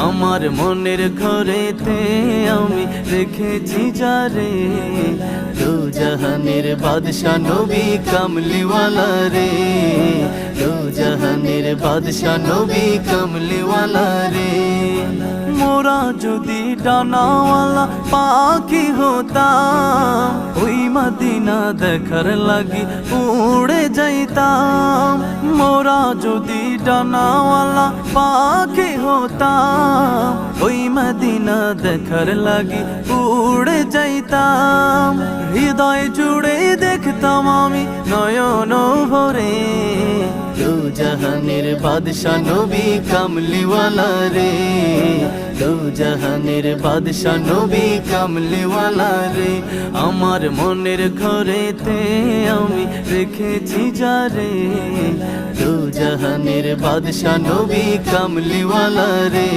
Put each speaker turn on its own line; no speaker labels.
আমার মনের ঘরেতে আমি রেখেছি যারে, দু জাহানের বাদশা নবী কামলিওয়ালা রে, দু জাহানের বাদশা নবী কামলিওয়ালা রে। মোরা যদি ডানাওয়ালা পাখি হতাম, ওই মদিনা দেখার লাগি উড়ে যাইতাম। মোরা যদি ডানাওয়ালা পাখি হতাম, ওই মদিনা দেখার লাগি উড়ে যাইতাম। হৃদয় জুড়ে দেখতাম আমি নয়ন ভরে, দু জাহানের বাদশা নবী কামলিওয়ালা রে, দু জাহানের বাদশা নবী কামলিওয়ালা রে। আমার মনের ঘরেতে আমি রেখেছি যারে, দু জাহানের বাদশা নবী কামলিওয়ালা রে।